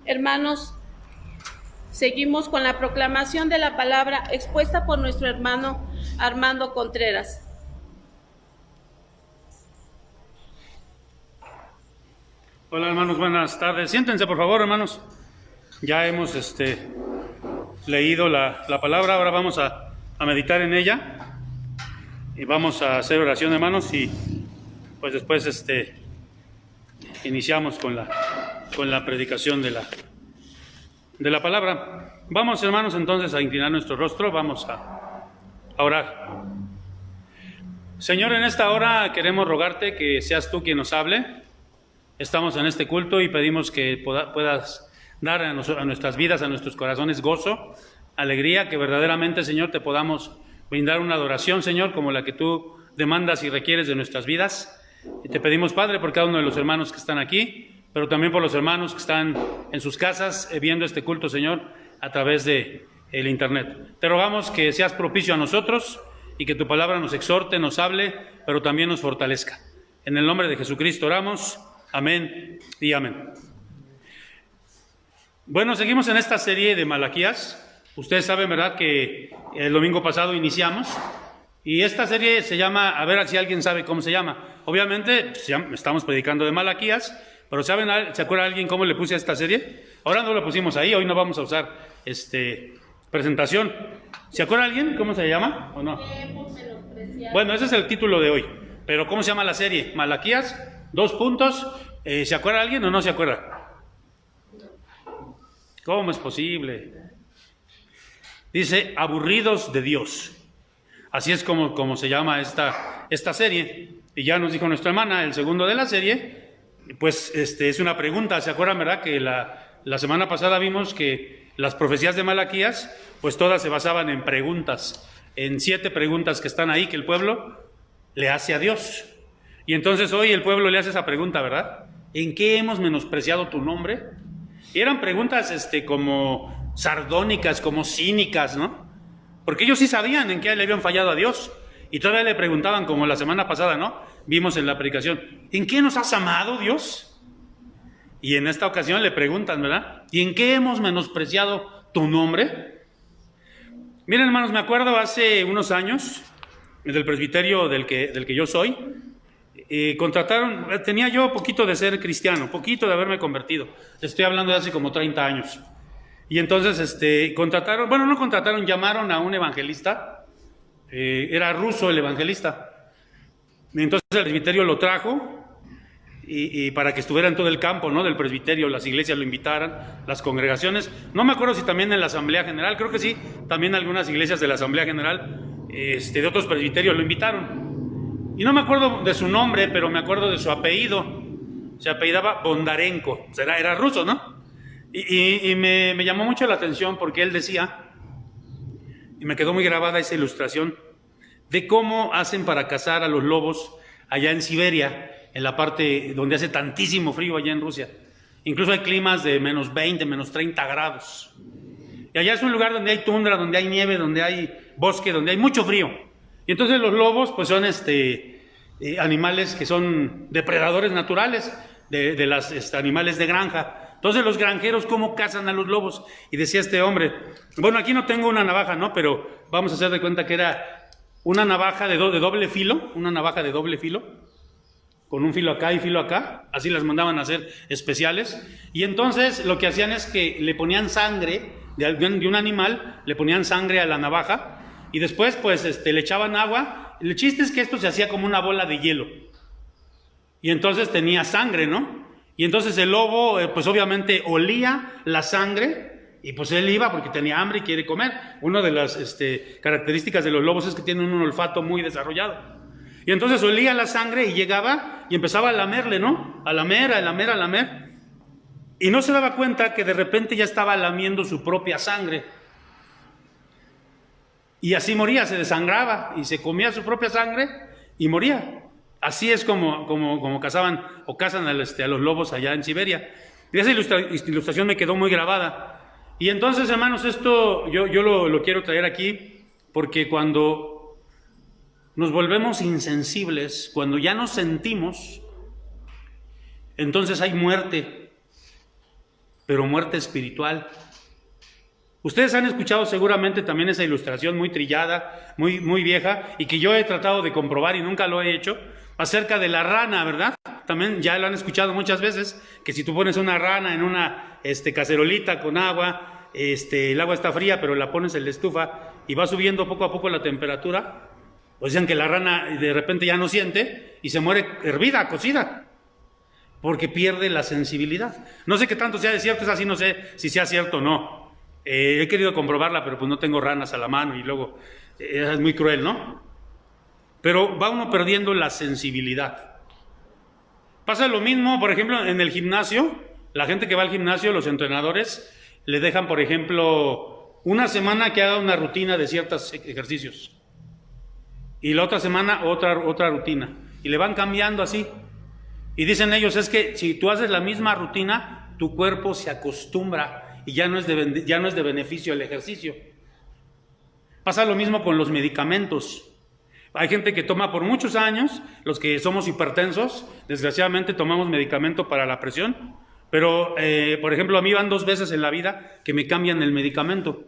Hermanos, seguimos con la proclamación de la palabra expuesta por nuestro hermano Armando Contreras. Hola hermanos, buenas tardes. Siéntense por favor, hermanos. Ya hemos leído la palabra, ahora vamos a meditar en ella y vamos a hacer oración, hermanos, y pues después iniciamos con la predicación de la palabra. Vamos, hermanos, entonces a inclinar nuestro rostro, vamos a orar. Señor, en esta hora queremos rogarte que seas tú quien nos hable. Estamos en este culto y pedimos que puedas dar a nuestras vidas, a nuestros corazones gozo, alegría, que verdaderamente, Señor, te podamos brindar una adoración, Señor, como la que tú demandas y requieres de nuestras vidas. Y te pedimos, Padre, por cada uno de los hermanos que están aquí, pero también por los hermanos que están en sus casas viendo este culto, Señor, a través de el internet. Te rogamos que seas propicio a nosotros y que tu palabra nos exhorte, nos hable, pero también nos fortalezca. En el nombre de Jesucristo oramos. Amén y amén. Bueno, seguimos en esta serie de Malaquías. Ustedes saben, ¿verdad?, que el domingo pasado iniciamos. Y esta serie se llama, a ver si alguien sabe cómo se llama. Obviamente, estamos predicando de Malaquías, pero ¿se acuerda alguien cómo le puse a esta serie? Ahora no lo pusimos ahí, hoy no vamos a usar presentación. ¿Se acuerda alguien cómo se llama o no? Bueno, ese es el título de hoy. Pero ¿cómo se llama la serie? Malaquías, 2 puntos. ¿Se acuerda alguien o no se acuerda? ¿Cómo es posible? Dice, aburridos de Dios. Así es como se llama esta serie. Y ya nos dijo nuestra hermana, el segundo de la serie, pues es una pregunta. ¿Se acuerdan, verdad, que la semana pasada vimos que las profecías de Malaquías, pues todas se basaban en preguntas, en 7 preguntas que están ahí que el pueblo le hace a Dios? Y entonces hoy el pueblo le hace esa pregunta, ¿verdad? ¿En qué hemos menospreciado tu nombre? Y eran preguntas como sardónicas, como cínicas, ¿no? Porque ellos sí sabían en qué le habían fallado a Dios. Y todavía le preguntaban, como la semana pasada, ¿no? Vimos en la predicación, ¿en qué nos has amado, Dios? Y en esta ocasión le preguntan, ¿verdad? ¿Y en qué hemos menospreciado tu nombre? Miren, hermanos, me acuerdo hace unos años, del presbiterio del que yo soy, tenía yo poquito de ser cristiano, poquito de haberme convertido. Estoy hablando de hace como 30 años. Y entonces llamaron a un evangelista, era ruso el evangelista. Y entonces el presbiterio lo trajo y para que estuviera en todo el campo, ¿no?, del presbiterio, las iglesias lo invitaran, las congregaciones. No me acuerdo si también en la Asamblea General, creo que sí, también algunas iglesias de la Asamblea General, de otros presbiterios lo invitaron. Y no me acuerdo de su nombre, pero me acuerdo de su apellido. Se apellidaba Bondarenko, o sea, era ruso, ¿no? Y me llamó mucho la atención porque él decía, y me quedó muy grabada esa ilustración, de cómo hacen para cazar a los lobos allá en Siberia, en la parte donde hace tantísimo frío allá en Rusia. Incluso hay climas de menos 20, menos 30 grados. Y allá es un lugar donde hay tundra, donde hay nieve, donde hay bosque, donde hay mucho frío. Y entonces los lobos pues son animales que son depredadores naturales de los animales de granja. Entonces los granjeros, ¿cómo cazan a los lobos? Y decía este hombre, bueno, aquí no tengo una navaja, ¿no? Pero vamos a hacer de cuenta que era una navaja de doble filo, una navaja de doble filo, con un filo acá y filo acá, así las mandaban a hacer especiales. Y entonces lo que hacían es que le ponían sangre de un animal, le ponían sangre a la navaja, y después pues le echaban agua. El chiste es que esto se hacía como una bola de hielo, y entonces tenía sangre, ¿no? Y entonces el lobo pues obviamente olía la sangre, y pues él iba porque tenía hambre y quiere comer. Una de las características de los lobos es que tienen un olfato muy desarrollado. Y entonces olía la sangre y llegaba y empezaba a lamerle, ¿no? A lamer. Y no se daba cuenta que de repente ya estaba lamiendo su propia sangre. Y así moría, se desangraba y se comía su propia sangre y moría. Así es como cazaban o cazan a los lobos allá en Siberia. Y esa ilustración me quedó muy grabada. Y entonces, hermanos, esto yo lo quiero traer aquí porque cuando nos volvemos insensibles, cuando ya nos sentimos, entonces hay muerte. pero muerte espiritual. Ustedes han escuchado seguramente también esa ilustración muy trillada, muy vieja, y que yo he tratado de comprobar y nunca lo he hecho, acerca de la rana, ¿verdad? También ya lo han escuchado muchas veces, que si tú pones una rana en una cacerolita con agua, el agua está fría, pero la pones en la estufa y va subiendo poco a poco la temperatura, pues dicen que la rana de repente ya no siente y se muere hervida, cocida, porque pierde la sensibilidad. No sé qué tanto sea de cierto, es así, no sé si sea cierto o no. He querido comprobarla, pero pues no tengo ranas a la mano y luego es muy cruel, ¿no? Pero va uno perdiendo la sensibilidad. Pasa lo mismo, por ejemplo, en el gimnasio. La gente que va al gimnasio, los entrenadores, le dejan, por ejemplo, una semana que haga una rutina de ciertos ejercicios. Y la otra semana otra rutina. Y le van cambiando así. Y dicen ellos, es que si tú haces la misma rutina, tu cuerpo se acostumbra y ya no es de beneficio el ejercicio. Pasa lo mismo con los medicamentos. Hay gente que toma por muchos años, los que somos hipertensos, desgraciadamente tomamos medicamento para la presión, pero por ejemplo a mí van 2 veces en la vida que me cambian el medicamento,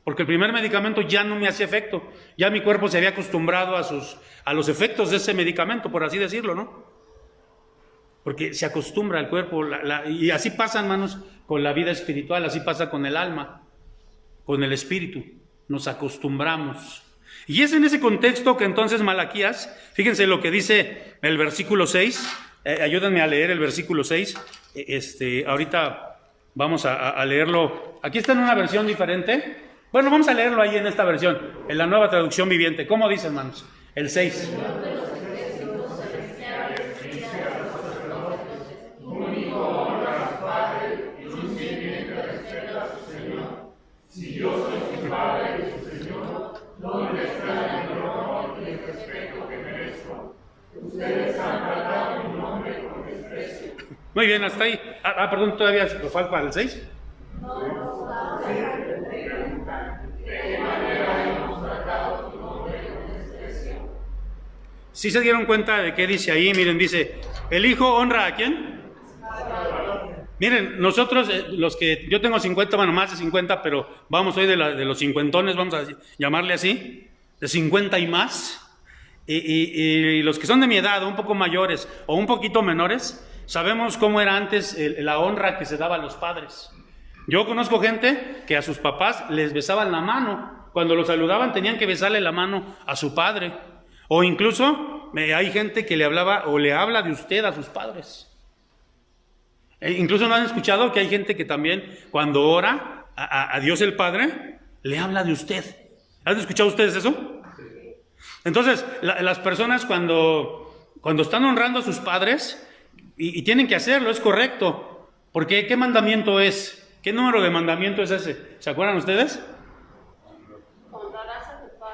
porque el primer medicamento ya no me hacía efecto, ya mi cuerpo se había acostumbrado a los efectos de ese medicamento, por así decirlo, ¿no? Porque se acostumbra el cuerpo, y así pasa, hermanos, con la vida espiritual, así pasa con el alma, con el espíritu, nos acostumbramos. Y es en ese contexto que entonces Malaquías, fíjense lo que dice el versículo 6, ayúdenme a leer el versículo 6, ahorita vamos a leerlo, aquí está en una versión diferente, bueno, vamos a leerlo ahí en esta versión, en la Nueva Traducción Viviente. ¿Cómo dice, hermanos? El 6. Si yo soy su padre y su Señor, no me extraña el honor y el respeto que merezco. Ustedes han tratado mi nombre con desprecio. Muy bien, hasta ahí. Perdón, todavía falta para el 6. ¿Sí se dieron cuenta de qué dice ahí? Miren, dice, el hijo honra ¿a quién? Miren, nosotros, los que, yo tengo 50, bueno, más de 50, pero vamos hoy de los cincuentones, vamos a llamarle así, de 50 y más, y los que son de mi edad, un poco mayores o un poquito menores, sabemos cómo era antes la honra que se daba a los padres. Yo conozco gente que a sus papás les besaban la mano, cuando los saludaban tenían que besarle la mano a su padre, o incluso hay gente que le hablaba o le habla de usted a sus padres. Incluso no han escuchado que hay gente que también cuando ora a Dios el Padre, le habla de usted. ¿Han escuchado ustedes eso? Entonces, las personas cuando están honrando a sus padres, y tienen que hacerlo, es correcto, porque ¿qué mandamiento es? ¿Qué número de mandamiento es ese? ¿Se acuerdan ustedes?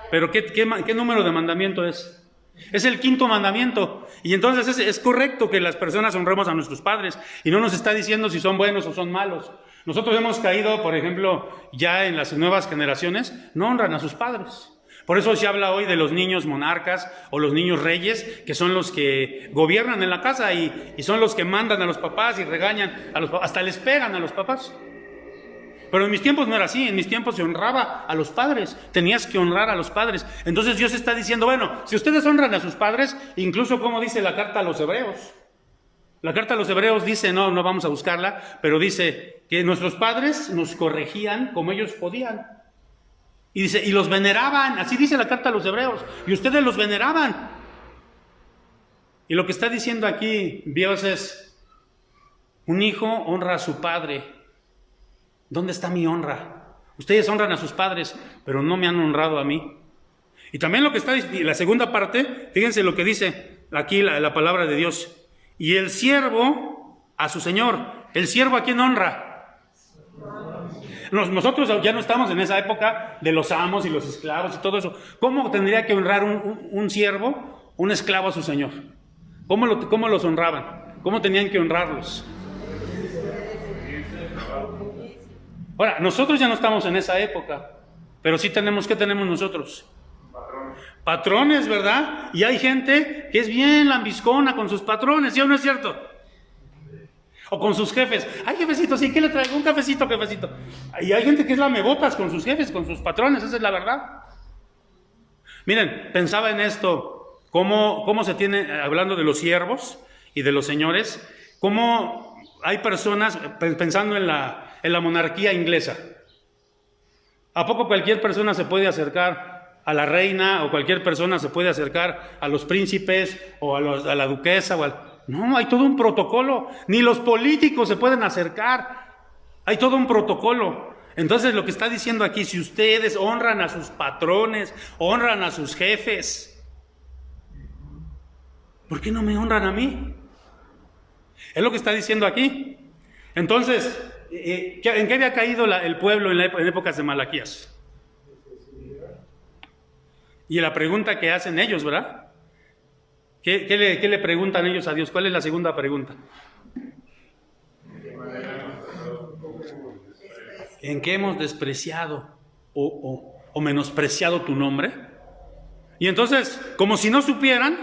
Pero ¿qué número de mandamiento es? Es el 5.º mandamiento, y entonces es correcto que las personas honremos a nuestros padres, y no nos está diciendo si son buenos o son malos. Nosotros hemos caído, por ejemplo, ya en las nuevas generaciones, no honran a sus padres. Por eso se habla hoy de los niños monarcas o los niños reyes, que son los que gobiernan en la casa y son los que mandan a los papás y regañan a los papás, hasta les pegan a los papás. Pero en mis tiempos no era así, en mis tiempos se honraba a los padres, tenías que honrar a los padres. Entonces Dios está diciendo, bueno, si ustedes honran a sus padres, incluso como dice la carta a los hebreos. La carta a los hebreos dice, no vamos a buscarla, pero dice que nuestros padres nos corregían como ellos podían. Y dice, y los veneraban, así dice la carta a los hebreos, y ustedes los veneraban. Y lo que está diciendo aquí Dios es, un hijo honra a su padre. ¿Dónde está mi honra? Ustedes honran a sus padres, pero no me han honrado a mí. Y también lo que está en la segunda parte, fíjense lo que dice aquí la palabra de Dios. Y el siervo a su señor. ¿El siervo a quién honra? Nosotros ya no estamos en esa época de los amos y los esclavos y todo eso. ¿Cómo tendría que honrar un siervo, un esclavo a su señor? ¿Cómo los honraban? ¿Cómo tenían que honrarlos? Ahora, nosotros ya no estamos en esa época, pero sí tenemos, ¿qué tenemos nosotros? Patrones, ¿verdad? Y hay gente que es bien lambiscona con sus patrones, ¿sí o no es cierto? O con sus jefes. Ay, jefecito, sí, ¿qué le traigo? Un cafecito, jefecito. Y hay gente que es lamebotas con sus jefes, con sus patrones, esa es la verdad. Miren, pensaba en esto, cómo se tiene, hablando de los siervos y de los señores, cómo hay personas, pensando en la monarquía inglesa. ¿A poco cualquier persona se puede acercar a la reina, o cualquier persona se puede acercar a los príncipes, o a la duquesa? No, hay todo un protocolo. Ni los políticos se pueden acercar. Hay todo un protocolo. Entonces lo que está diciendo aquí, si ustedes honran a sus patrones, honran a sus jefes, ¿por qué no me honran a mí? Es lo que está diciendo aquí. Entonces, ¿en qué había caído el pueblo en épocas de Malaquías? Y la pregunta que hacen ellos, ¿verdad? ¿Qué le preguntan ellos a Dios? ¿Cuál es la segunda pregunta? ¿En qué hemos despreciado o menospreciado tu nombre? Y entonces, como si no supieran,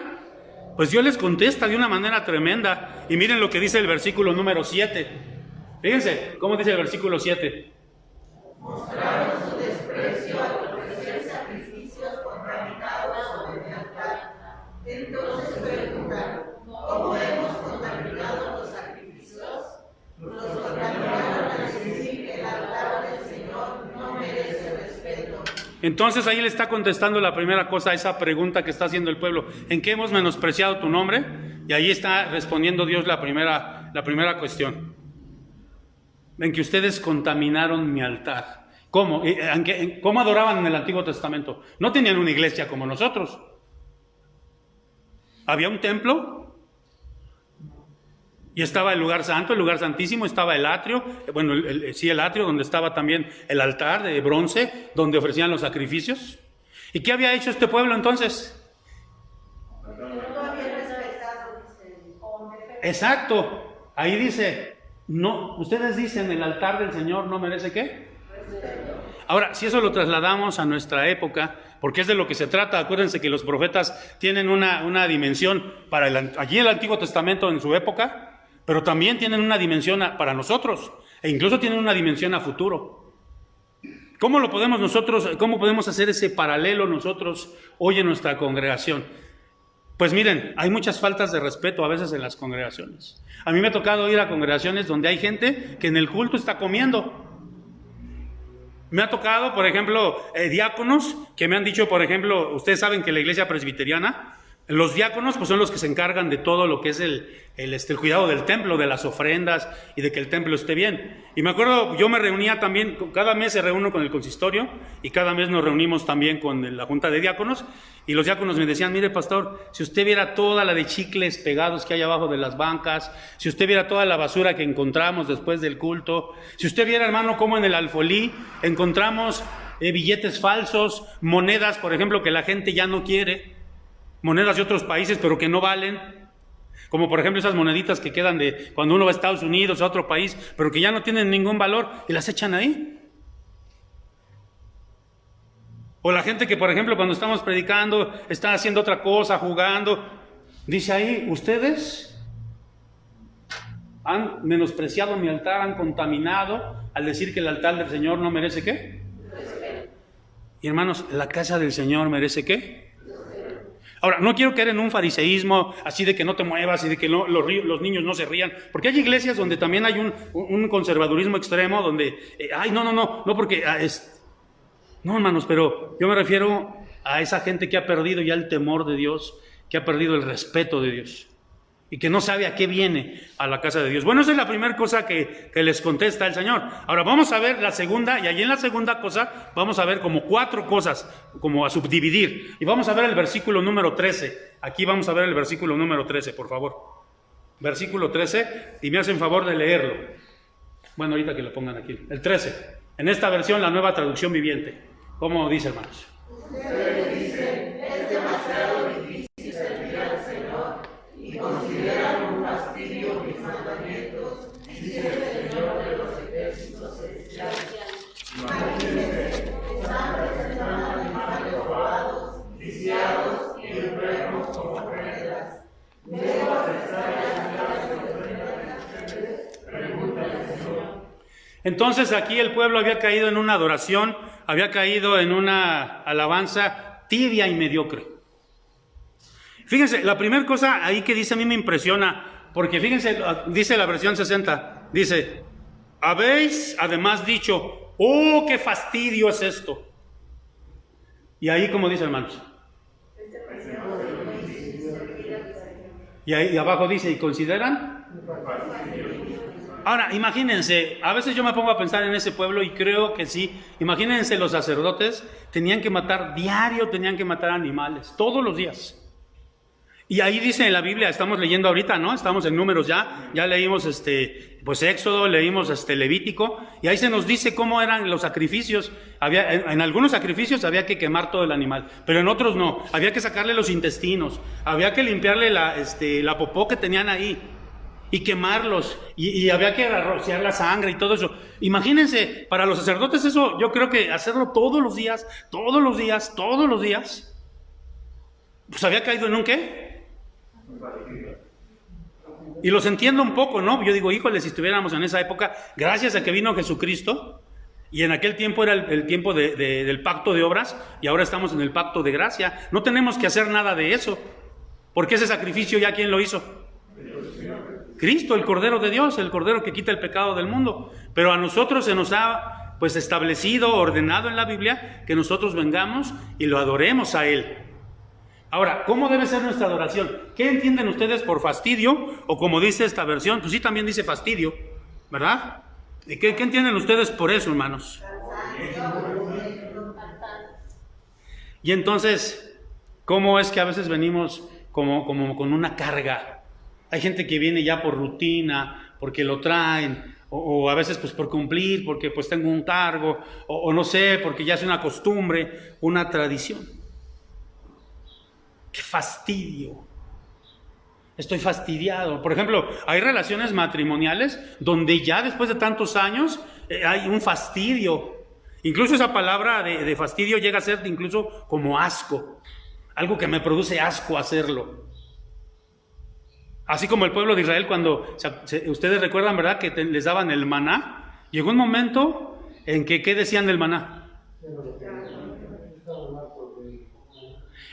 pues Dios les contesta de una manera tremenda. Y miren lo que dice el versículo número 7. Fíjense, ¿cómo dice el versículo 7? Mostraron su desprecio al ofrecer sacrificios contaminados sobre mi altar. Entonces preguntaron, ¿cómo hemos contaminado los sacrificios? Nos contaminaron al decir que el altar del Señor no merece respeto. Entonces ahí le está contestando la primera cosa a esa pregunta que está haciendo el pueblo. ¿En qué hemos menospreciado tu nombre? Y ahí está respondiendo Dios la primera cuestión. En que ustedes contaminaron mi altar. ¿Cómo? ¿Cómo adoraban en el Antiguo Testamento? No tenían una iglesia como nosotros. Había un templo y estaba el lugar santo, el lugar santísimo, estaba el atrio, el atrio donde estaba también el altar de bronce, donde ofrecían los sacrificios. ¿Y qué había hecho este pueblo entonces? Exacto, ahí dice, no, ustedes dicen el altar del Señor no merece ¿qué? Ahora, si eso lo trasladamos a nuestra época, porque es de lo que se trata, acuérdense que los profetas tienen una dimensión allí el Antiguo Testamento en su época, pero también tienen una dimensión para nosotros, e incluso tienen una dimensión a futuro. ¿Cómo podemos hacer ese paralelo nosotros hoy en nuestra congregación? Pues miren, hay muchas faltas de respeto a veces en las congregaciones. A mí me ha tocado ir a congregaciones donde hay gente que en el culto está comiendo. Me ha tocado, por ejemplo, diáconos que me han dicho, por ejemplo, ustedes saben que la iglesia presbiteriana, los diáconos pues son los que se encargan de todo lo que es el cuidado del templo, de las ofrendas y de que el templo esté bien. Y me acuerdo, yo me reunía también, cada mes se reúno con el consistorio y cada mes nos reunimos también con la junta de diáconos, y los diáconos me decían, mire pastor, si usted viera toda la de chicles pegados que hay abajo de las bancas, si usted viera toda la basura que encontramos después del culto, si usted viera, hermano, cómo en el alfolí encontramos billetes falsos, monedas, por ejemplo, que la gente ya no quiere, monedas de otros países pero que no valen, como por ejemplo esas moneditas que quedan de cuando uno va a Estados Unidos, a otro país, pero que ya no tienen ningún valor y las echan ahí. O la gente que, por ejemplo, cuando estamos predicando, está haciendo otra cosa, jugando, dice ahí, ustedes han menospreciado mi altar, han contaminado al decir que el altar del Señor no merece ¿qué? Y hermanos, la casa del Señor merece ¿qué? Ahora, no quiero caer en un fariseísmo así de que no te muevas y de que los niños no se rían, porque hay iglesias donde también hay un conservadurismo extremo, donde, no, porque, no hermanos, pero yo me refiero a esa gente que ha perdido ya el temor de Dios, que ha perdido el respeto de Dios, y que no sabe a qué viene a la casa de Dios. Bueno, esa es la primera cosa que les contesta el Señor. Ahora vamos a ver la segunda, y allí en la segunda cosa vamos a ver como 4 cosas, como a subdividir. Y vamos a ver el versículo número 13. Aquí vamos a ver el versículo número 13, por favor. Versículo 13, y me hacen favor de leerlo. Bueno, ahorita que lo pongan aquí. El 13. En esta versión, la Nueva Traducción Viviente. ¿Cómo dice, hermanos? Ustedes dicen, es demasiado difícil servir al Señor y consideran un fastidio mis mandamientos, dice el Señor de los ejércitos celestiales. Imagínense, están presentando animales robados, viciados y enfermos como ofrendas. Luego aceptar las ofrendas de ustedes, Entonces aquí el pueblo había caído en una adoración, había caído en una alabanza tibia y mediocre. Fíjense, la primera cosa ahí que dice a mí me impresiona, porque fíjense, dice la versión 60, dice, habéis además dicho, oh, qué fastidio es esto. Y ahí, como dice, hermanos. Y ahí abajo dice, ¿y consideran? Ahora, imagínense, a veces yo me pongo a pensar en ese pueblo y creo que sí. Imagínense, los sacerdotes tenían que matar diario, tenían que matar animales, todos los días. Y ahí dice en la Biblia, estamos leyendo ahorita, ¿no? Estamos en Números ya leímos pues Éxodo, leímos Levítico, y ahí se nos dice cómo eran los sacrificios. En algunos sacrificios había que quemar todo el animal, pero en otros no, había que sacarle los intestinos, había que limpiarle la popó que tenían ahí y quemarlos, y había que rociar la sangre y todo eso. Imagínense, para los sacerdotes eso, yo creo que hacerlo todos los días, pues había caído en un ¿qué? Y los entiendo un poco, ¿no? Yo digo, híjole, si estuviéramos en esa época, gracias a que vino Jesucristo, y en aquel tiempo era el tiempo del pacto de obras, y ahora estamos en el pacto de gracia. No tenemos que hacer nada de eso, porque ese sacrificio ya ¿quién lo hizo? Cristo, el Cordero de Dios, el Cordero que quita el pecado del mundo. Pero a nosotros se nos ha pues establecido, ordenado en la Biblia, que nosotros vengamos y lo adoremos a Él. Ahora, ¿cómo debe ser nuestra adoración? ¿Qué entienden ustedes por fastidio? O como dice esta versión, pues sí también dice fastidio, ¿verdad? ¿Y qué entienden ustedes por eso, hermanos? Y entonces, ¿cómo es que a veces venimos como con una carga? Hay gente que viene ya por rutina, porque lo traen, o a veces pues por cumplir, porque pues tengo un cargo, o no sé, porque ya es una costumbre, una tradición. ¡Qué fastidio! Estoy fastidiado. Por ejemplo, hay relaciones matrimoniales donde ya después de tantos años hay un fastidio. Incluso esa palabra de fastidio llega a ser incluso como asco. Algo que me produce asco hacerlo. Así como el pueblo de Israel cuando, ustedes recuerdan, ¿verdad? Que les daban el maná. Llegó un momento en que, ¿qué decían del maná?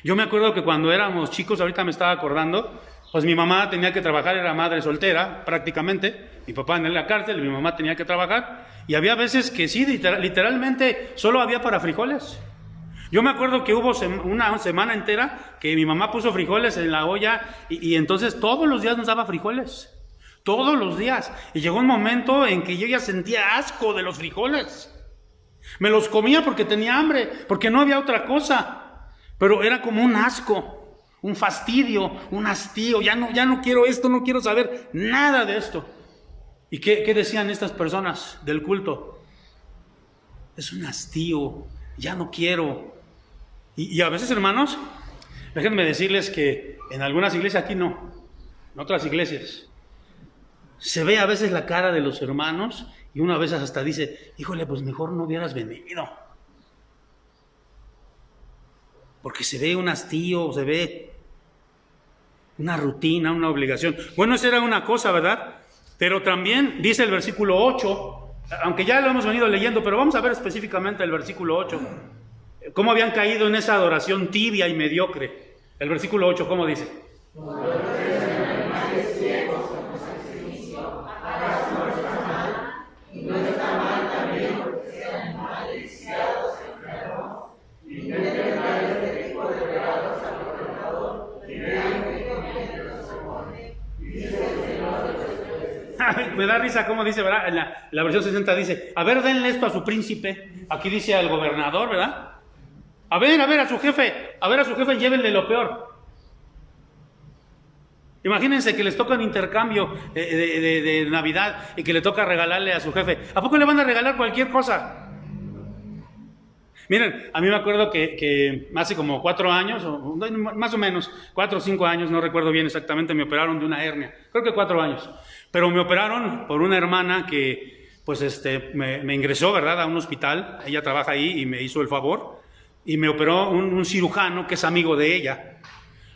Yo me acuerdo que cuando éramos chicos, ahorita me estaba acordando, pues mi mamá tenía que trabajar, era madre soltera prácticamente, mi papá en la cárcel, mi mamá tenía que trabajar, y había veces que sí, literalmente solo había para frijoles. Yo me acuerdo que hubo una semana entera que mi mamá puso frijoles en la olla, y entonces todos los días nos daba frijoles, todos los días, y llegó un momento en que yo ya sentía asco de los frijoles. Me los comía porque tenía hambre, porque no había otra cosa. Pero era como un asco, un fastidio, un hastío. Ya no quiero esto, no quiero saber nada de esto. ¿Y qué decían estas personas del culto? Es un hastío, ya no quiero. Y a veces, hermanos, déjenme decirles que en algunas iglesias, aquí no, en otras iglesias, se ve a veces la cara de los hermanos y una vez hasta dice, híjole, pues mejor no hubieras venido. Porque se ve un hastío, se ve una rutina, una obligación. Bueno, esa era una cosa, ¿verdad? Pero también dice el versículo 8, aunque ya lo hemos venido leyendo, pero vamos a ver específicamente el versículo 8, cómo habían caído en esa adoración tibia y mediocre. El versículo 8, ¿cómo dice? Me da risa cómo dice, ¿verdad? En la versión 60 dice, a ver, denle esto a su príncipe. Aquí dice al gobernador, ¿verdad? A ver a su jefe, llévenle lo peor. Imagínense que les toca un intercambio de Navidad y que le toca regalarle a su jefe. ¿A poco le van a regalar cualquier cosa? Miren, a mí me acuerdo que hace como 4 años, o más o menos, 4 o 5 años, no recuerdo bien exactamente, me operaron de una hernia. Creo que 4 años. Pero me operaron por una hermana que, pues, me ingresó, ¿verdad?, a un hospital. Ella trabaja ahí y me hizo el favor. Y me operó un cirujano que es amigo de ella.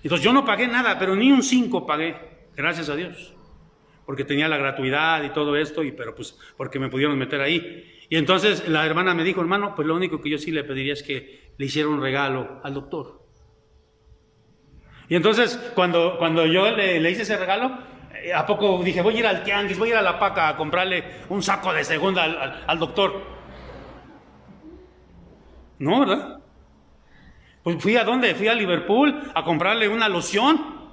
Entonces yo no pagué nada, pero ni un 5 pagué, gracias a Dios. porque tenía la gratuidad y todo esto, pero pues porque me pudieron meter ahí. Y entonces la hermana me dijo, hermano, pues lo único que yo sí le pediría es que le hiciera un regalo al doctor. Y entonces cuando yo le hice ese regalo, ¿a poco dije, voy a ir al tianguis, voy a ir a la Paca a comprarle un saco de segunda al doctor? No, ¿verdad? Pues fui a dónde, fui a Liverpool a comprarle una loción.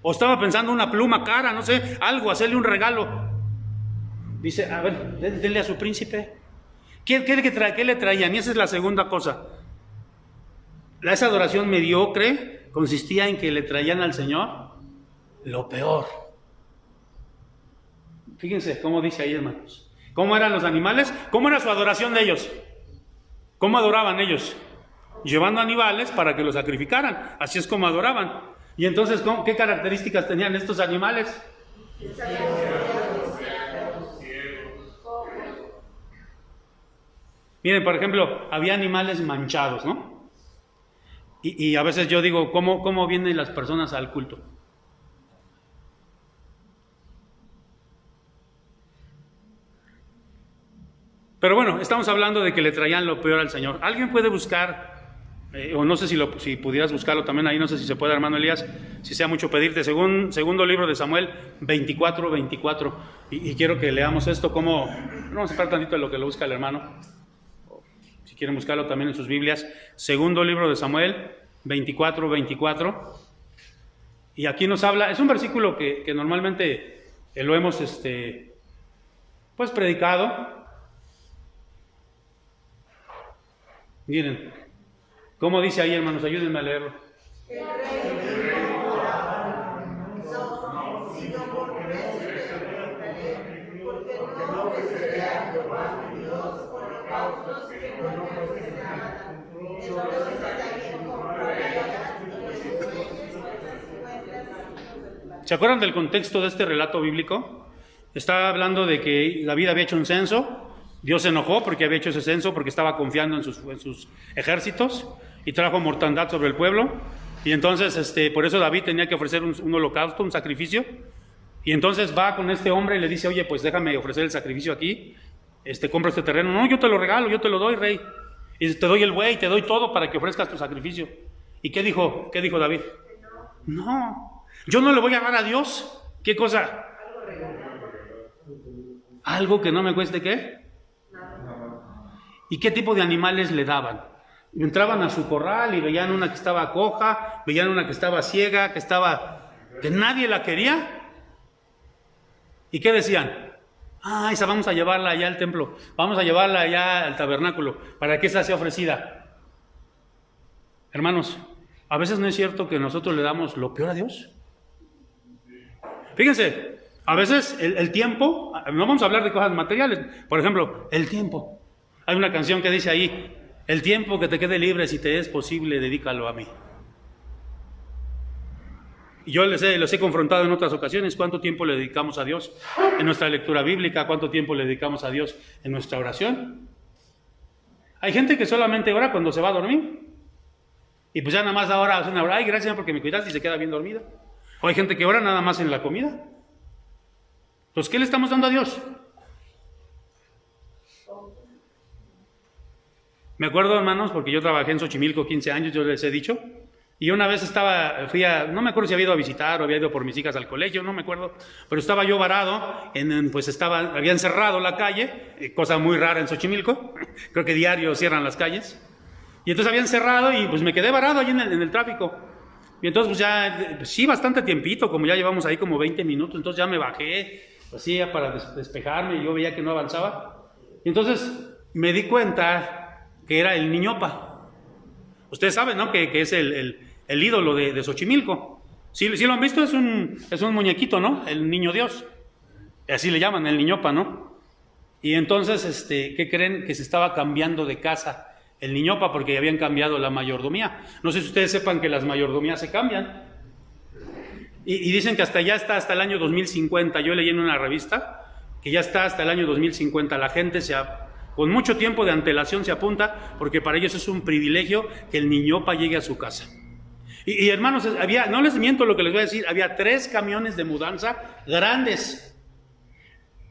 O estaba pensando una pluma cara, no sé, algo, hacerle un regalo. Dice, a ver, denle a su príncipe. ¿Qué le traían? Y esa es la segunda cosa. Esa adoración mediocre consistía en que le traían al Señor lo peor. Fíjense cómo dice ahí, hermanos. ¿Cómo eran los animales? ¿Cómo era su adoración de ellos? ¿Cómo adoraban ellos? Llevando animales para que los sacrificaran. Así es como adoraban. Y entonces, ¿qué características tenían estos animales? Miren, por ejemplo, había animales manchados, ¿no? Y a veces yo digo, ¿cómo vienen las personas al culto? Pero bueno, estamos hablando de que le traían lo peor al Señor. ¿Alguien puede buscar, o no sé si pudieras buscarlo también ahí, no sé si se puede, hermano Elías, si sea mucho pedirte, segundo libro de Samuel 24:24, y quiero que leamos esto, vamos a esperar tantito de lo que lo busca el hermano, si quieren buscarlo también en sus Biblias, segundo libro de Samuel 24:24, y aquí nos habla, es un versículo que normalmente lo hemos pues predicado. Miren, ¿cómo dice ahí, hermanos? Ayúdenme a leerlo. ¿Se acuerdan del contexto de este relato bíblico? Está hablando de que David había hecho un censo. Dios se enojó porque había hecho ese censo, porque estaba confiando en sus ejércitos y trajo mortandad sobre el pueblo. Y entonces, por eso David tenía que ofrecer un holocausto, un sacrificio. Y entonces va con este hombre y le dice, oye, pues déjame ofrecer el sacrificio aquí. Compro este terreno. No, yo te lo regalo, yo te lo doy, rey. Y te doy el buey, te doy todo para que ofrezcas tu sacrificio. ¿Y qué dijo David? No, yo no le voy a dar a Dios. ¿Qué cosa? Algo que no me cueste, ¿qué? ¿Y qué tipo de animales le daban? Entraban a su corral y veían una que estaba coja, veían una que estaba ciega, que nadie la quería. ¿Y qué decían? Esa vamos a llevarla allá al templo, vamos a llevarla allá al tabernáculo, para que esa sea ofrecida. Hermanos, a veces no es cierto que nosotros le damos lo peor a Dios. Fíjense, a veces el tiempo, no vamos a hablar de cosas materiales, por ejemplo, el tiempo. Hay una canción que dice ahí, el tiempo que te quede libre, si te es posible, dedícalo a mí. Y yo los he confrontado en otras ocasiones, ¿cuánto tiempo le dedicamos a Dios en nuestra lectura bíblica? ¿Cuánto tiempo le dedicamos a Dios en nuestra oración? Hay gente que solamente ora cuando se va a dormir. Y pues ya nada más ahora hace una hora, ay, gracias porque me cuidaste y se queda bien dormida. O hay gente que ora nada más en la comida. Entonces, ¿qué le estamos dando a Dios? Me acuerdo, hermanos, porque yo trabajé en Xochimilco 15 años, yo les he dicho, y una vez no me acuerdo si había ido a visitar o había ido por mis hijas al colegio, no me acuerdo, pero estaba yo varado, habían cerrado la calle, cosa muy rara en Xochimilco, creo que diario cierran las calles, y entonces habían cerrado y pues me quedé varado allí en el tráfico, y entonces pues ya, sí, bastante tiempito, como ya llevamos ahí como 20 minutos, entonces ya me bajé, así ya para despejarme, y yo veía que no avanzaba, y entonces me di cuenta que era el Niñopa. Ustedes saben, ¿no? Que es el ídolo de Xochimilco. ¿Sí lo han visto? Es un muñequito, ¿no? El niño Dios. Así le llaman, el Niñopa, ¿no? Y entonces, ¿qué creen? Que se estaba cambiando de casa el Niñopa porque habían cambiado la mayordomía. No sé si ustedes sepan que las mayordomías se cambian. Y dicen que ya está hasta el año 2050. Yo leí en una revista que ya está hasta el año 2050. La gente con mucho tiempo de antelación se apunta porque para ellos es un privilegio que el Niñopa llegue a su casa. Y hermanos, no les miento lo que les voy a decir, había 3 camiones de mudanza grandes.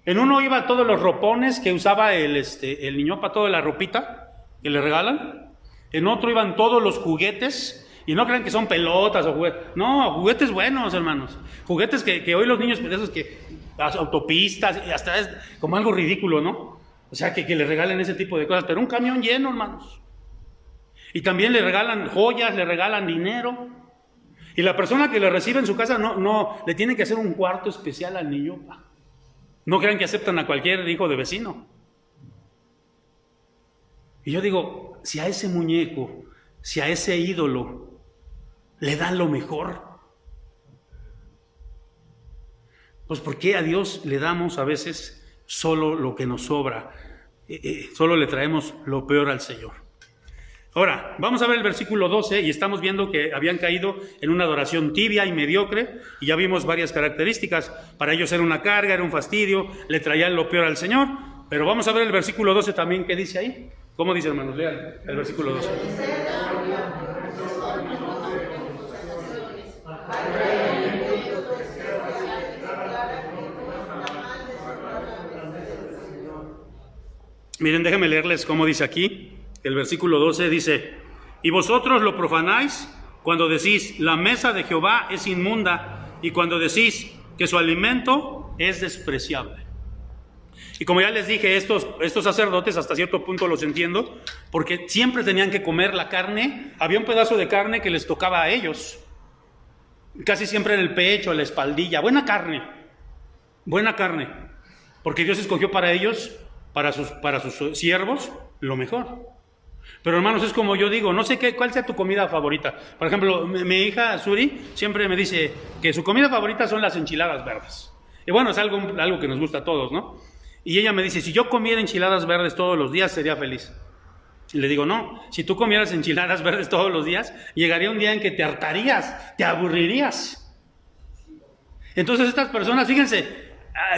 En uno iban todos los ropones que usaba el niño para toda la ropita que le regalan. En otro iban todos los juguetes. Y no crean que son pelotas o juguetes. No, juguetes buenos, hermanos. Juguetes que hoy los niños, de esos que las autopistas, hasta es como algo ridículo, ¿no? O sea, que le regalen ese tipo de cosas. Pero un camión lleno, hermanos. Y también le regalan joyas, le regalan dinero. Y la persona que le recibe en su casa no le tiene que hacer un cuarto especial al niño. No crean que aceptan a cualquier hijo de vecino. Y yo digo, si a ese muñeco, si a ese ídolo le dan lo mejor, pues ¿por qué a Dios le damos a veces solo lo que nos sobra? Solo le traemos lo peor al Señor. Ahora, vamos a ver el versículo 12 y estamos viendo que habían caído en una adoración tibia y mediocre y ya vimos varias características. Para ellos era una carga, era un fastidio, le traían lo peor al Señor. Pero vamos a ver el versículo 12 también, ¿qué dice ahí? ¿Cómo dice, hermanos? Lean el versículo 12. Miren, déjenme leerles cómo dice aquí. El versículo 12 dice: y vosotros lo profanáis cuando decís, la mesa de Jehová es inmunda, y cuando decís que su alimento es despreciable. Y como ya les dije, estos sacerdotes hasta cierto punto los entiendo, porque siempre tenían que comer la carne. Había un pedazo de carne que les tocaba a ellos, casi siempre en el pecho, en la espaldilla. Buena carne, porque Dios escogió para ellos, para sus siervos, lo mejor. Pero hermanos, es como yo digo, no sé cuál sea tu comida favorita. Por ejemplo, mi hija Suri siempre me dice que su comida favorita son las enchiladas verdes. Y bueno, es algo que nos gusta a todos, ¿no? Y ella me dice, si yo comiera enchiladas verdes todos los días, sería feliz. Y le digo, no, si tú comieras enchiladas verdes todos los días, llegaría un día en que te hartarías, te aburrirías. Entonces estas personas, fíjense,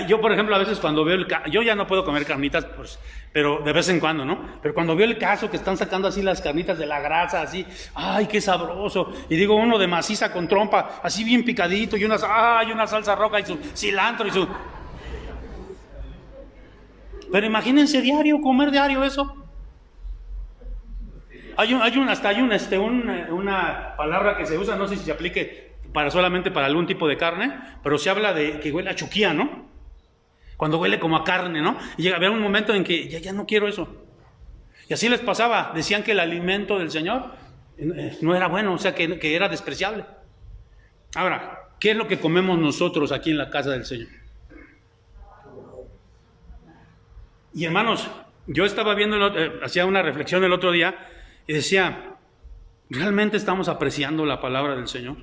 yo por ejemplo a veces cuando veo yo ya no puedo comer carnitas, pues, pero de vez en cuando, ¿no? Pero cuando veo el caso que están sacando así las carnitas de la grasa, así, ¡ay, qué sabroso! Y digo, uno de maciza con trompa, así bien picadito, y una salsa roja y su cilantro y su... Pero imagínense comer diario eso. Hay una palabra que se usa, no sé si se aplique solamente para algún tipo de carne, pero se habla de que huele a chuquía, ¿no? Cuando huele como a carne, ¿no? Y había un momento en que ya no quiero eso. Y así les pasaba, decían que el alimento del Señor no era bueno, o sea, que era despreciable. Ahora, ¿qué es lo que comemos nosotros aquí en la casa del Señor? Y hermanos, yo estaba viendo, hacía una reflexión el otro día y decía, ¿realmente estamos apreciando la palabra del Señor?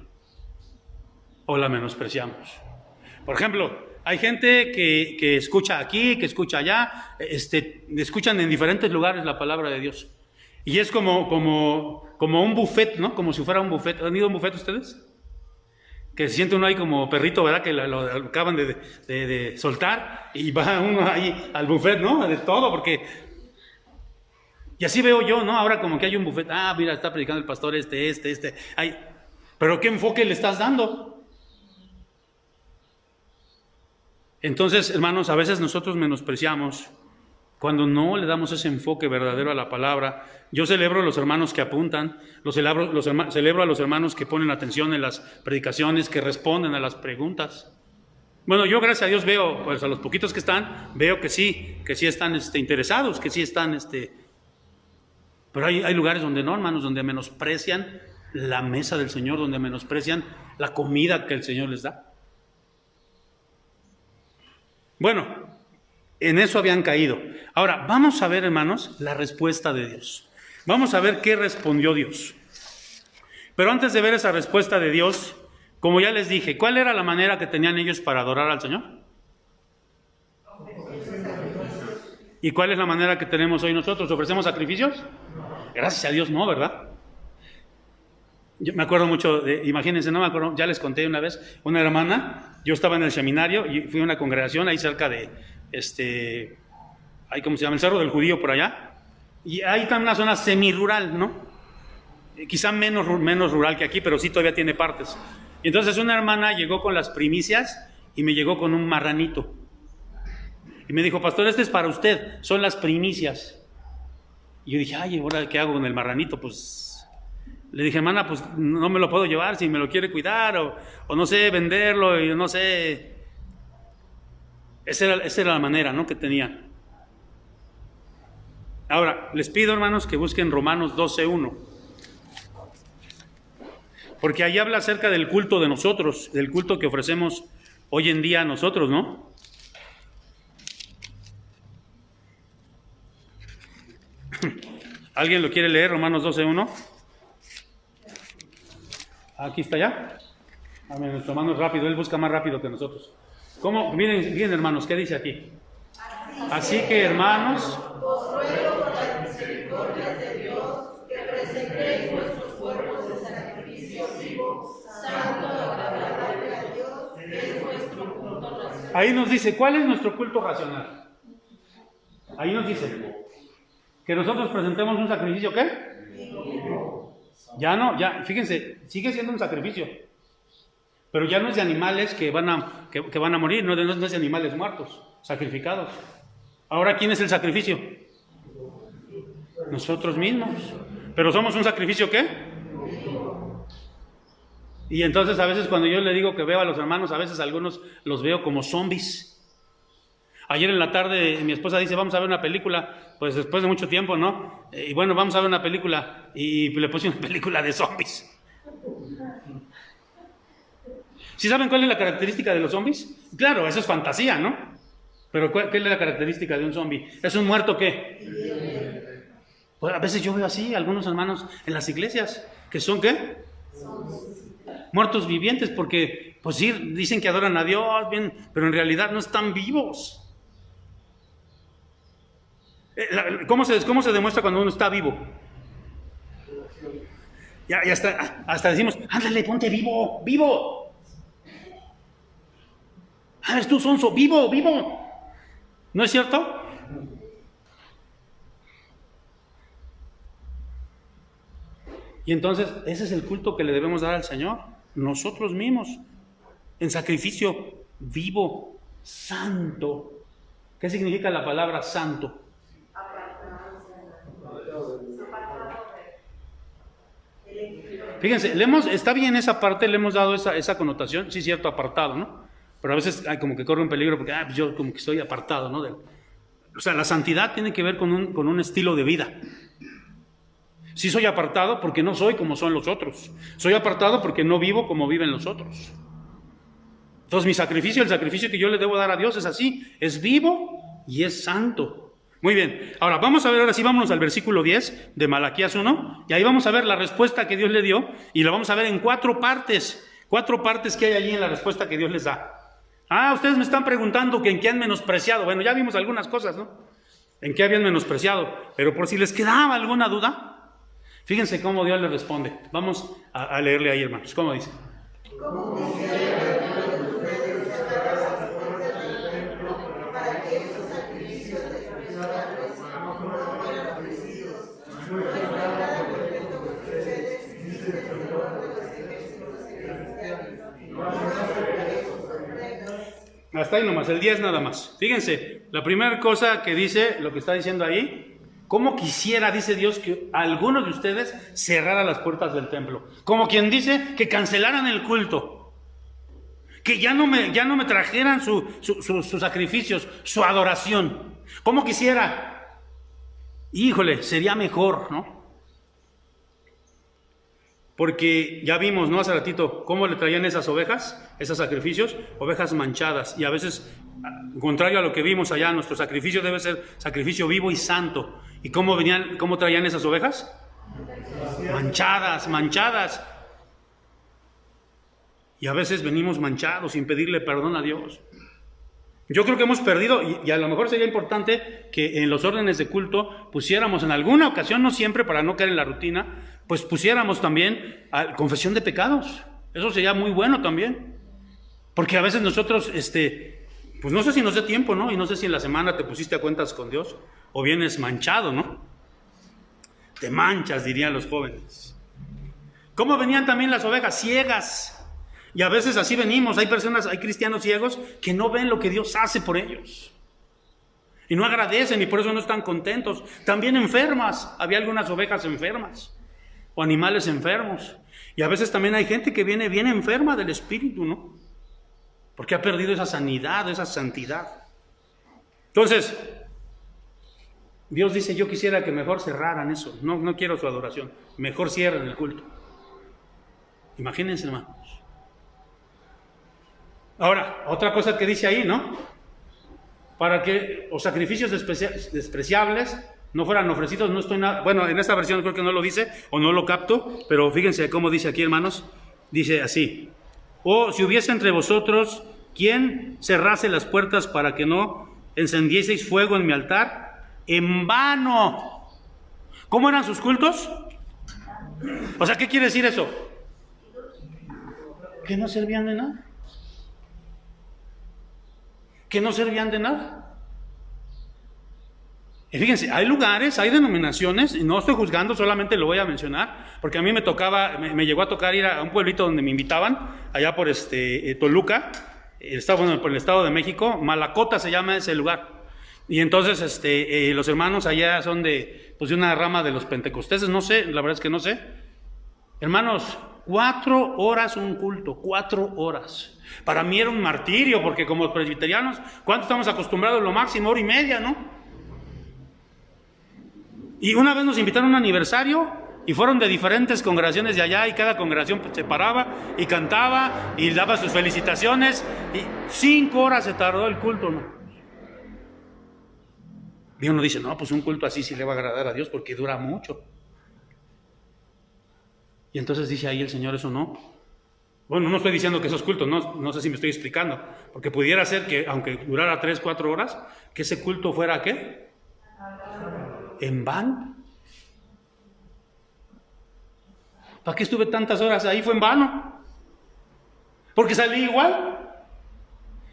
¿O la menospreciamos? Por ejemplo, hay gente que escucha aquí, que escucha allá, escuchan en diferentes lugares la palabra de Dios. Y es como un buffet, ¿no? Como si fuera un buffet. ¿Han ido a un buffet ustedes? Que se siente uno ahí como perrito, ¿verdad? Que lo acaban de soltar y va uno ahí al buffet, ¿no? De todo, porque... Y así veo yo, ¿no? Ahora como que hay un buffet. Ah, mira, está predicando el pastor Ay, pero ¿qué enfoque le estás dando? Entonces, hermanos, a veces nosotros menospreciamos cuando no le damos ese enfoque verdadero a la palabra. Yo celebro a los hermanos que apuntan, celebro a los hermanos que ponen atención en las predicaciones, que responden a las preguntas. Bueno, yo gracias a Dios veo, pues a los poquitos que están, veo que sí están interesados, que sí están... Pero hay lugares donde no, hermanos, donde menosprecian la mesa del Señor, donde menosprecian la comida que el Señor les da. Bueno, en eso habían caído. Ahora, vamos a ver, hermanos, la respuesta de Dios. Vamos a ver qué respondió Dios. Pero antes de ver esa respuesta de Dios, como ya les dije, ¿cuál era la manera que tenían ellos para adorar al Señor? ¿Y cuál es la manera que tenemos hoy nosotros? ¿Ofrecemos sacrificios? Gracias a Dios no, ¿verdad? Yo me acuerdo mucho, imagínense, no me acuerdo, ya les conté una vez, una hermana, yo estaba en el seminario y fui a una congregación ahí cerca de, ahí ¿cómo se llama? El Cerro del Judío por allá, y ahí está una zona semirural, ¿no? quizá menos rural que aquí, pero sí todavía tiene partes. Y entonces una hermana llegó con las primicias y me llegó con un marranito. Y me dijo, pastor, este es para usted, son las primicias. Y yo dije, ay, ¿ahora qué hago con el marranito? Pues le dije, hermana, pues no me lo puedo llevar si me lo quiere cuidar, o no sé, venderlo, y no sé. Esa era la manera, ¿no?, que tenía. Ahora, les pido, hermanos, que busquen Romanos 12:1. Porque ahí habla acerca del culto de nosotros, del culto que ofrecemos hoy en día a nosotros, ¿no? ¿Alguien lo quiere leer, Romanos 12:1? Aquí está ya. Nuestro hermano es rápido, él busca más rápido que nosotros. ¿Cómo? Miren, hermanos, ¿qué dice aquí? Así que, hermanos, os ruego por las misericordias de Dios que presentéis vuestros cuerpos en sacrificio vivo, santo, agradable a Dios, que es vuestro culto racional. Ahí nos dice, ¿cuál es nuestro culto racional? Ahí nos dice que nosotros presentemos un sacrificio, ¿qué? Ya, fíjense, sigue siendo un sacrificio, pero ya no es de animales que van a morir, no es de animales muertos, sacrificados. Ahora, ¿quién es el sacrificio? Nosotros mismos. Pero somos un sacrificio, ¿qué? Y entonces a veces cuando yo le digo que veo a los hermanos, a veces algunos los veo como zombies. Ayer en la tarde mi esposa dice, vamos a ver una película, pues después de mucho tiempo, ¿no? Y bueno, vamos a ver una película, y le puse una película de zombies. ¿Sí saben cuál es la característica de los zombies? Claro, eso es fantasía, ¿no? Pero ¿cuál es la característica de un zombie? ¿Es un muerto qué? Pues a veces yo veo así, algunos hermanos en las iglesias, que son ¿qué? Muertos vivientes, porque pues sí, dicen que adoran a Dios, bien, pero en realidad no están vivos. ¿Cómo se demuestra cuando uno está vivo? Ya hasta decimos, ándale, ponte vivo, vivo. Eres tú, sonso, vivo, vivo. ¿No es cierto? Y entonces, ese es el culto que le debemos dar al Señor, nosotros mismos, en sacrificio vivo, santo. ¿Qué significa la palabra santo? Fíjense, está bien esa parte, le hemos dado esa connotación, sí, cierto, apartado, ¿no? Pero a veces como que corre un peligro porque yo como que estoy apartado, ¿no? O sea, la santidad tiene que ver con un estilo de vida. Sí soy apartado porque no soy como son los otros. Soy apartado porque no vivo como viven los otros. Entonces mi sacrificio, el sacrificio que yo le debo dar a Dios es así, es vivo y es santo. Muy bien, ahora vamos a ver, ahora sí vámonos al versículo 10 de Malaquías 1, y ahí vamos a ver la respuesta que Dios le dio, y la vamos a ver en 4 partes que hay allí en la respuesta que Dios les da. Ustedes me están preguntando que en qué han menospreciado. Bueno, ya vimos algunas cosas, ¿no? En qué habían menospreciado, pero por si les quedaba alguna duda, fíjense cómo Dios les responde. Vamos a leerle ahí, hermanos, ¿cómo dice? ¿Cómo quisiera que ustedes cerraran las puertas del templo para que esos sacrificios despreciables no fueran ofrecidos? No es nada perfecto que ustedes, dice el Señor de los ejércitos celestiales. Hasta ahí nomás, el 10 nada más. Fíjense, la primera cosa que dice, lo que está diciendo ahí, ¿cómo quisiera, dice Dios, que algunos de ustedes cerraran las puertas del templo? Como quien dice que cancelaran el culto, que ya no me trajeran sus sacrificios, su adoración. ¿Cómo quisiera? Híjole, sería mejor, ¿no? Porque ya vimos, ¿no? Hace ratito, cómo le traían esas ovejas, esos sacrificios, ovejas manchadas. Y a veces, contrario a lo que vimos allá, nuestro sacrificio debe ser sacrificio vivo y santo. ¿Y cómo traían esas ovejas? Manchadas. Y a veces venimos manchados sin pedirle perdón a Dios. Yo creo que hemos perdido, y a lo mejor sería importante que en los órdenes de culto pusiéramos en alguna ocasión, no siempre, para no caer en la rutina, pues pusiéramos también confesión de pecados. Eso sería muy bueno también. Porque a veces nosotros, pues no sé si nos dé tiempo, ¿no? Y no sé si en la semana te pusiste a cuentas con Dios, o vienes manchado, ¿no? Te manchas, dirían los jóvenes. ¿Cómo venían también las ovejas? Ciegas. Y a veces así venimos. Hay personas, hay cristianos ciegos que no ven lo que Dios hace por ellos. Y no agradecen y por eso no están contentos. También enfermas. Había algunas ovejas enfermas. O animales enfermos. Y a veces también hay gente que viene bien enferma del espíritu, ¿no? Porque ha perdido esa sanidad, esa santidad. Entonces, Dios dice, yo quisiera que mejor cerraran eso. No quiero su adoración. Mejor cierren el culto. Imagínense, hermanos. Ahora, otra cosa que dice ahí, ¿no? Para que los sacrificios despreciables no fueran ofrecidos, no estoy nada... Bueno, en esta versión creo que no lo dice, o no lo capto, pero fíjense cómo dice aquí, hermanos. Dice así: o si hubiese entre vosotros quien cerrase las puertas para que no encendieseis fuego en mi altar, en vano. ¿Cómo eran sus cultos? O sea, ¿qué quiere decir eso? Que no servían de nada. Que no servían de nada. Y fíjense, hay lugares, hay denominaciones, y no estoy juzgando, solamente lo voy a mencionar, porque a mí me llegó a tocar ir a un pueblito donde me invitaban, allá por Toluca, por el Estado de México, Malacota se llama ese lugar. Y entonces los hermanos allá son de una rama de los pentecosteses, no sé, la verdad es que no sé. Hermanos, 4 horas un culto, 4 horas. Para mí era un martirio, porque como presbiterianos, ¿cuánto estamos acostumbrados? Lo máximo, 1:30, ¿no? Y una vez nos invitaron a un aniversario y fueron de diferentes congregaciones de allá, y cada congregación se paraba y cantaba y daba sus felicitaciones, y 5 horas se tardó el culto, ¿no? Y uno dice, no, pues un culto así sí le va a agradar a Dios porque dura mucho. Y entonces dice ahí el Señor, eso no. Bueno, no estoy diciendo que esos cultos, no sé si me estoy explicando, porque pudiera ser que aunque durara 3, 4 horas, que ese culto fuera ¿qué? En vano. ¿Para qué estuve tantas horas ahí? Fue en vano. Porque salí igual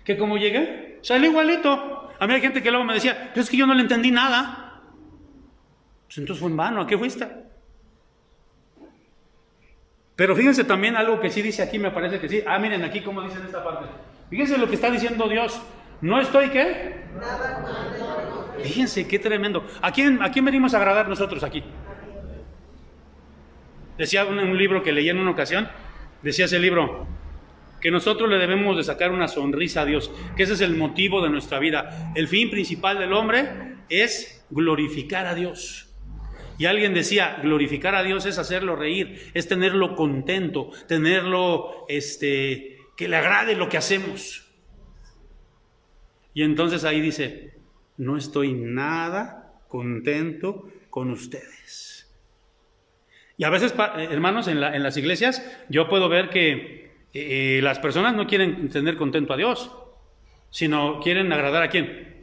que como llegué. Salí igualito. A mí hay gente que luego me decía, pero es que yo no le entendí nada. Pues entonces fue en vano. ¿A qué fuiste? Pero fíjense también algo que sí dice aquí, me parece que sí. Miren aquí cómo dice en esta parte. Fíjense lo que está diciendo Dios. ¿No estoy qué? Fíjense qué tremendo. ¿A quién venimos a agradar nosotros aquí? Decía un libro que leí en una ocasión, decía ese libro, que nosotros le debemos de sacar una sonrisa a Dios, que ese es el motivo de nuestra vida. El fin principal del hombre es glorificar a Dios. Y alguien decía, glorificar a Dios es hacerlo reír, es tenerlo contento, tenerlo, que le agrade lo que hacemos. Y entonces ahí dice, no estoy nada contento con ustedes. Y a veces, hermanos, en las iglesias, yo puedo ver que las personas no quieren tener contento a Dios, sino quieren agradar ¿a quién?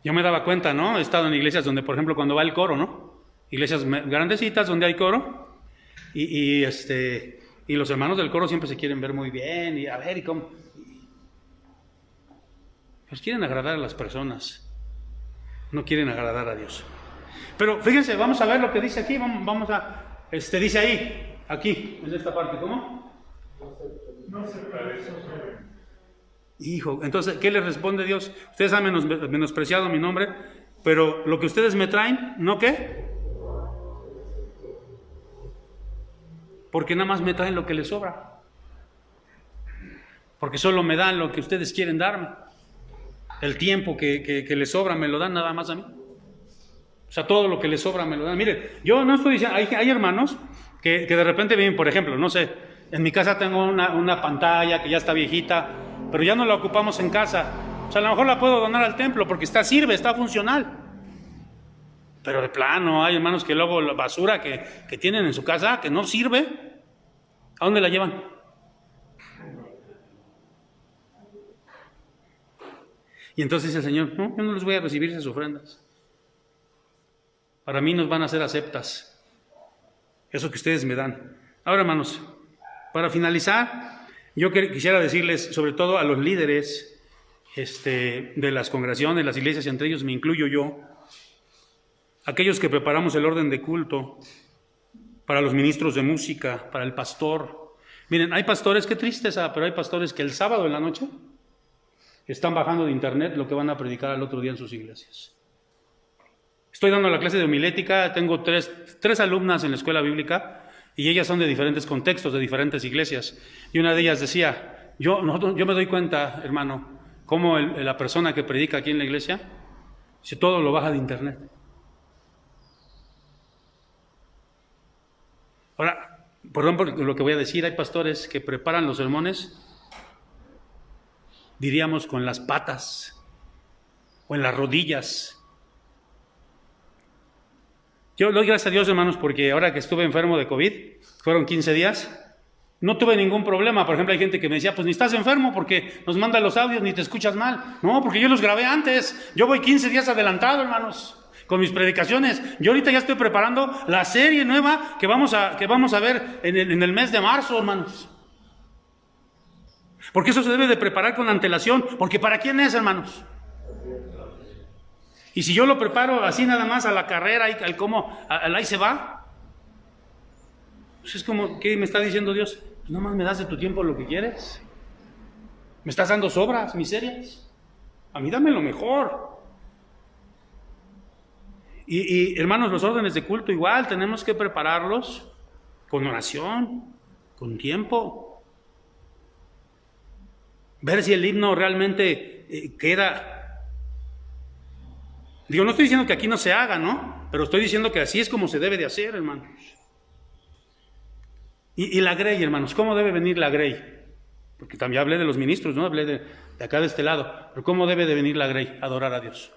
Yo me daba cuenta, ¿no? He estado en iglesias donde, por ejemplo, cuando va el coro, ¿no? Iglesias grandecitas donde hay coro, y los hermanos del coro siempre se quieren ver muy bien, y a ver, ¿y cómo? Pues quieren agradar a las personas, no quieren agradar a Dios. Pero fíjense, vamos a ver lo que dice aquí, dice ahí, aquí, en esta parte, ¿cómo? No se parece. Hijo, entonces, ¿qué le responde Dios? Ustedes han menospreciado mi nombre, pero lo que ustedes me traen, ¿no qué? Porque nada más me traen lo que les sobra. Porque solo me dan lo que ustedes quieren darme. El tiempo que les sobra me lo dan nada más a mí. O sea, todo lo que les sobra me lo dan. Miren, yo no estoy diciendo, hay hermanos que de repente vienen, por ejemplo, no sé, en mi casa tengo una pantalla que ya está viejita, pero ya no la ocupamos en casa. O sea, a lo mejor la puedo donar al templo porque sirve, está funcional. Pero de plano, hay hermanos que luego la basura que tienen en su casa, que no sirve, ¿a dónde la llevan? Y entonces dice el Señor, no, yo no les voy a recibir esas ofrendas. Para mí nos van a ser aceptas. Eso que ustedes me dan. Ahora, hermanos, para finalizar, yo quisiera decirles, sobre todo a los líderes de las congregaciones, las iglesias, y entre ellos me incluyo yo, aquellos que preparamos el orden de culto, para los ministros de música, para el pastor. Miren, hay pastores, qué tristeza, pero hay pastores que el sábado en la noche están bajando de internet lo que van a predicar al otro día en sus iglesias. Estoy dando la clase de homilética, tengo tres alumnas en la escuela bíblica y ellas son de diferentes contextos, de diferentes iglesias. Y una de ellas decía, yo me doy cuenta, hermano, cómo la persona que predica aquí en la iglesia, si todo lo baja de internet. Ahora, perdón por lo que voy a decir, hay pastores que preparan los sermones, diríamos, con las patas o en las rodillas. Yo doy gracias a Dios, hermanos, porque ahora que estuve enfermo de COVID, fueron 15 días, no tuve ningún problema. Por ejemplo, hay gente que me decía, pues ni estás enfermo porque nos manda los audios, ni te escuchas mal. No, porque yo los grabé antes. Yo voy 15 días adelantado, hermanos, con mis predicaciones. Yo ahorita ya estoy preparando la serie nueva que vamos a ver en el mes de marzo, hermanos. Porque eso se debe de preparar con antelación. Porque ¿para quién es, hermanos? Y si yo lo preparo así nada más a la carrera, al ahí se va, pues es como, ¿qué me está diciendo Dios? Pues nada más me das de tu tiempo lo que quieres. Me estás dando sobras, miserias. A mí dame lo mejor. Y hermanos, los órdenes de culto igual, tenemos que prepararlos con oración, con tiempo. Ver si el himno realmente queda. Digo, no estoy diciendo que aquí no se haga, ¿no? Pero estoy diciendo que así es como se debe de hacer, hermanos. Y la grey, hermanos, ¿cómo debe venir la grey? Porque también hablé de los ministros, ¿no? Hablé de acá de este lado. Pero ¿cómo debe de venir la grey a adorar a Dios?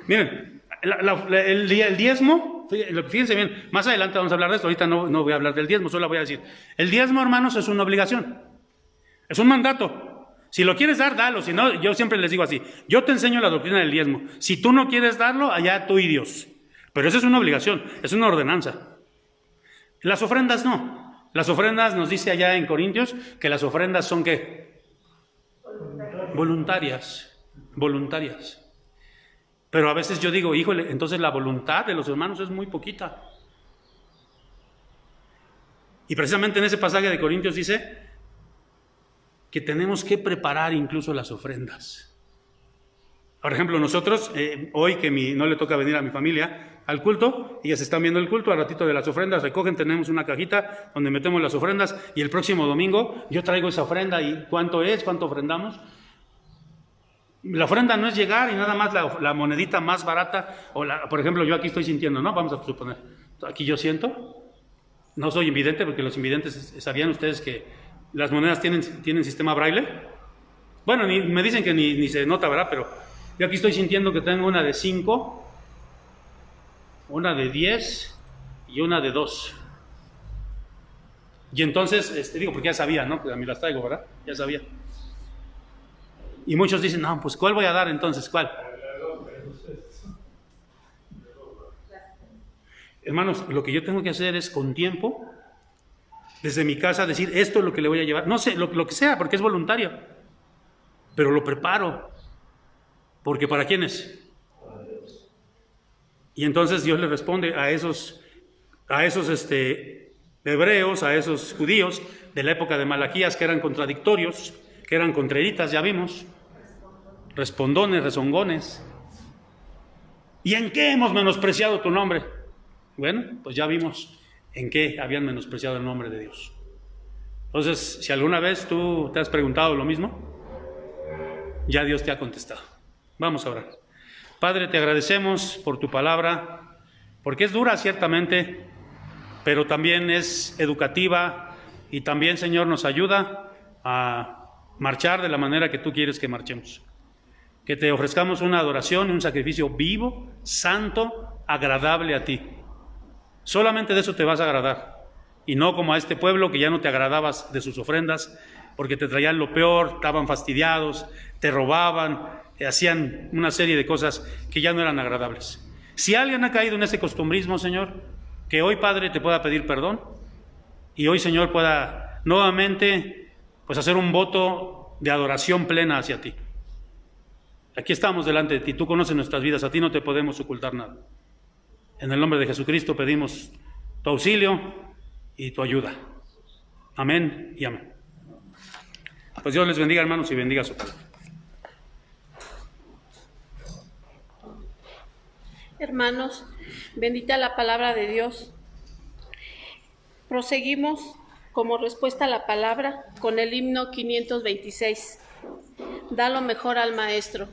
Miren, el diezmo, fíjense bien, más adelante vamos a hablar de esto, ahorita no voy a hablar del diezmo, solo voy a decir, el diezmo, hermanos, es una obligación, es un mandato. Si lo quieres dar, dalo, si no, yo siempre les digo así, yo te enseño la doctrina del diezmo, si tú no quieres darlo, allá tú y Dios, pero eso es una obligación, es una ordenanza. Las ofrendas no, las ofrendas nos dice allá en Corintios que las ofrendas son ¿qué? Voluntarias. Pero a veces yo digo, híjole, entonces la voluntad de los hermanos es muy poquita. Y precisamente en ese pasaje de Corintios dice que tenemos que preparar incluso las ofrendas. Por ejemplo, nosotros, hoy que no le toca venir a mi familia al culto, ellas están viendo el culto, al ratito de las ofrendas recogen, tenemos una cajita donde metemos las ofrendas y el próximo domingo yo traigo esa ofrenda y ¿cuánto es? ¿Cuánto ofrendamos? La ofrenda no es llegar y nada más la monedita más barata, por ejemplo, yo aquí estoy sintiendo, ¿no? Vamos a suponer, aquí yo siento, no soy invidente porque los invidentes, ¿sabían ustedes que las monedas tienen sistema braille? Bueno, me dicen que ni se nota, ¿verdad? Pero yo aquí estoy sintiendo que tengo una de 5, una de 10 y una de 2. Y entonces, digo, porque ya sabía, ¿no? Pues a mí las traigo, ¿verdad? Ya sabía. Y muchos dicen, no, pues ¿cuál voy a dar entonces? ¿Cuál? Hermanos, lo que yo tengo que hacer es con tiempo, desde mi casa, decir, esto es lo que le voy a llevar. No sé, lo que sea, porque es voluntario. Pero lo preparo. Porque ¿para quién es? Y entonces Dios le responde a esos hebreos, a esos judíos de la época de Malaquías, que eran contradictorios, que eran contreritas, ya vimos, respondones, rezongones. ¿Y en qué hemos menospreciado tu nombre? Bueno, pues ya vimos en qué habían menospreciado el nombre de Dios. Entonces, si alguna vez tú te has preguntado lo mismo, ya Dios te ha contestado. Vamos a orar. Padre, te agradecemos por tu palabra, porque es dura ciertamente, pero también es educativa y también, Señor, nos ayuda a marchar de la manera que tú quieres que marchemos. Que te ofrezcamos una adoración y un sacrificio vivo, santo, agradable a ti. Solamente de eso te vas a agradar. Y no como a este pueblo que ya no te agradabas de sus ofrendas, porque te traían lo peor, estaban fastidiados, te robaban, hacían una serie de cosas que ya no eran agradables. Si alguien ha caído en ese costumbrismo, Señor, que hoy, Padre, te pueda pedir perdón y hoy, Señor, pueda nuevamente pues hacer un voto de adoración plena hacia ti. Aquí estamos delante de ti, tú conoces nuestras vidas, a ti no te podemos ocultar nada. En el nombre de Jesucristo pedimos tu auxilio y tu ayuda. Amén y amén. Pues Dios les bendiga, hermanos, y bendiga su palabra. Hermanos, bendita la palabra de Dios. Proseguimos como respuesta a la palabra con el himno 526. Da lo mejor al maestro.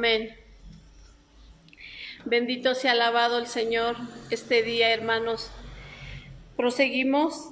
Amén. Bendito sea alabado el Señor este día, hermanos. Proseguimos